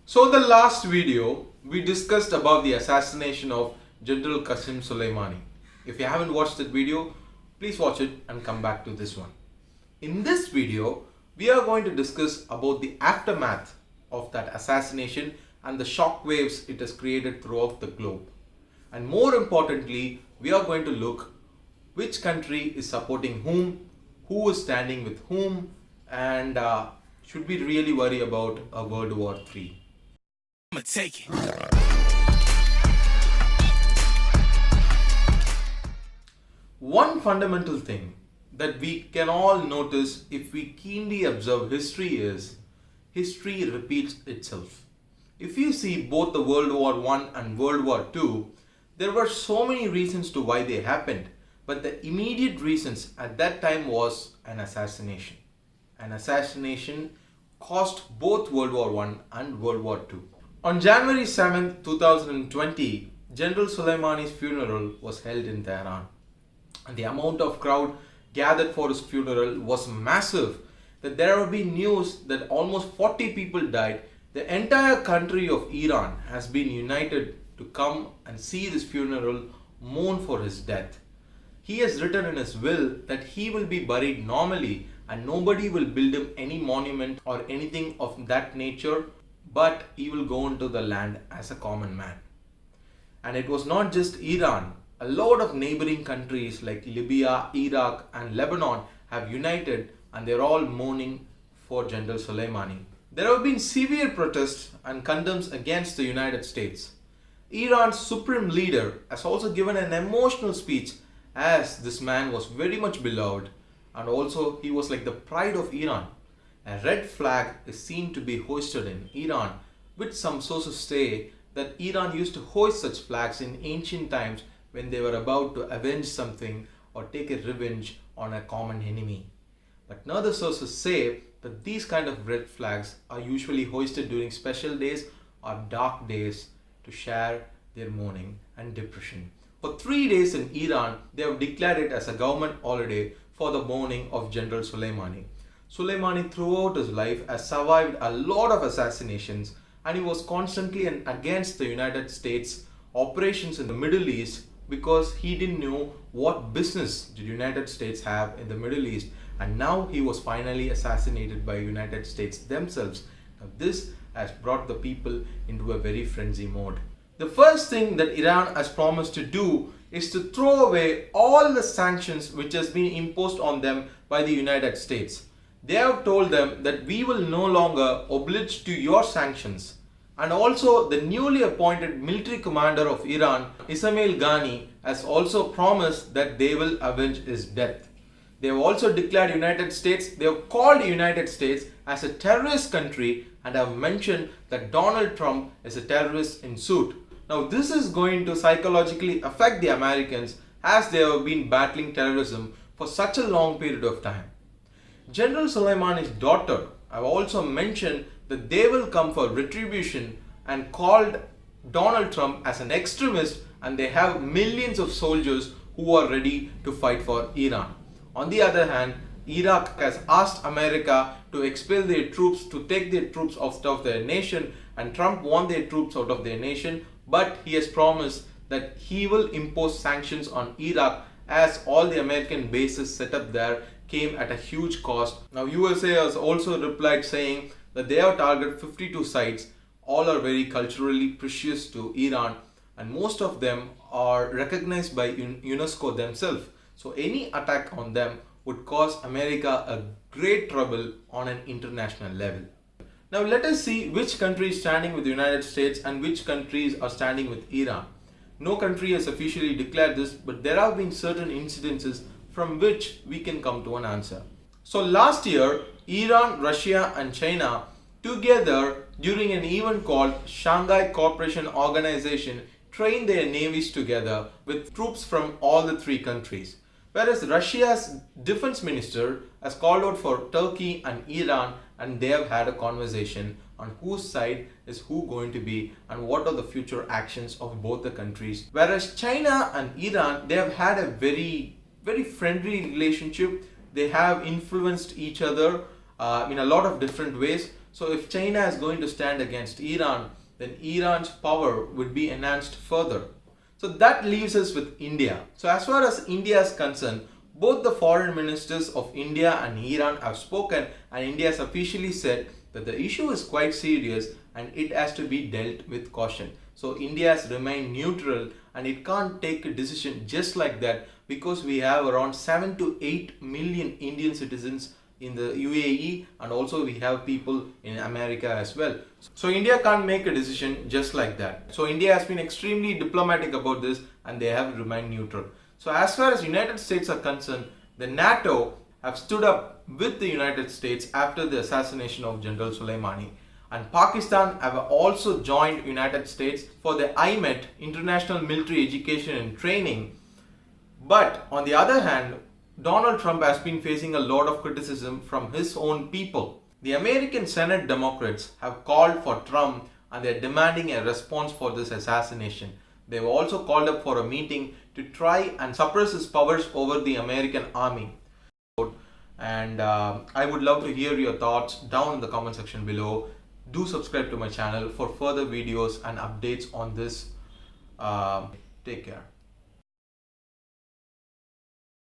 So the last video we discussed about the assassination of General Soleimani. If you haven't watched that video, please watch it and come back to this one. In this video, we are going to discuss about the aftermath of that assassination and the shock waves it has created throughout the globe. And more importantly, we are going to look which country is supporting whom, who is standing with whom, and should we really worry about a World War III? I'ma take it. One fundamental thing that we can all notice if we keenly observe history is history repeats itself. If you see both the World War I and World War II, there were so many reasons to why they happened, but the immediate reasons at that time was an assassination. An assassination caused both World War I and World War II. On January 7, 2020, General SOLEIMANI's funeral was held in Tehran. And the amount of crowd gathered for his funeral was massive, that there have been news that almost 40 people died. The entire country of Iran has been united to come and see this funeral, mourn for his death. He has written in his will that he will be buried normally and nobody will build him any monument or anything of that nature, but he will go into the land as a common man. And it was not just Iran. A lot of neighboring countries like Libya, Iraq and Lebanon have united and they're all mourning for General Soleimani. There have been severe protests and condemns against the United States. Iran's supreme leader has also given an emotional speech, as this man was very much beloved and also he was like the pride of Iran. A red flag is seen to be hoisted in Iran, which some sources say that Iran used to hoist such flags in ancient times when they were about to avenge something or take a revenge on a common enemy. But other sources say that these kind of red flags are usually hoisted during special days or dark days to share their mourning and depression. For 3 days in Iran, they have declared it as a government holiday for the mourning of General Soleimani. Soleimani throughout his life has survived a lot of assassinations and he was constantly against the United States operations in the Middle East because he didn't know what business the United States have in the Middle East, and now he was finally assassinated by United States themselves. Now this has brought the people into a very frenzy mode. The first thing that Iran has promised to do is to throw away all the sanctions which has been imposed on them by the United States. They have told them that we will no longer oblige to your sanctions. And also the newly appointed military commander of Iran, Ismail Ghani, has also promised that they will avenge his death. They have also declared they have called the United States as a terrorist country and have mentioned that Donald Trump is a terrorist in suit. Now this is going to psychologically affect the Americans as they have been battling terrorism for such a long period of time. General Soleimani's daughter have also mentioned that they will come for retribution and called Donald Trump as an extremist, and they have millions of soldiers who are ready to fight for Iran. On the other hand, Iraq has asked America to expel their troops, to take their troops out of their nation, and Trump want their troops out of their nation, but he has promised that he will impose sanctions on Iraq as all the American bases set up there came at a huge cost. Now USA has also replied saying that they have targeted 52 sites. All are very culturally precious to Iran and most of them are recognized by UNESCO themselves. So any attack on them would cause America a great trouble on an international level. Now let us see which country is standing with the United States and which countries are standing with Iran. No country has officially declared this, but there have been certain incidences from which we can come to an answer. So last year, Iran, Russia and China together during an event called Shanghai Cooperation Organization trained their navies together with troops from all the 3 countries. Whereas Russia's defense minister has called out for Turkey and Iran and they have had a conversation on whose side is who going to be and what are the future actions of both the countries. Whereas China and Iran, they have had a very friendly relationship. They have influenced each other in a lot of different ways. So if China is going to stand against Iran, then Iran's power would be enhanced further. So that leaves us with India. So as far as India is concerned, both the foreign ministers of India and Iran have spoken, and India has officially said that the issue is quite serious and it has to be dealt with caution. So India has remained neutral and it can't take a decision just like that, because we have around 7 to 8 million Indian citizens in the UAE, and also we have people in America as well. So India can't make a decision just like that. So India has been extremely diplomatic about this and they have remained neutral. So as far as United States are concerned, the NATO have stood up with the United States after the assassination of General SOLEIMANI, and Pakistan have also joined United States for the IMET, International Military Education and Training. But on the other hand, Donald Trump has been facing a lot of criticism from his own people. The American Senate Democrats have called for Trump and they are demanding a response for this assassination. They have also called up for a meeting to try and suppress his powers over the American army. And I would love to hear your thoughts down in the comment section below. Do subscribe to my channel for further videos and updates on this. Take care.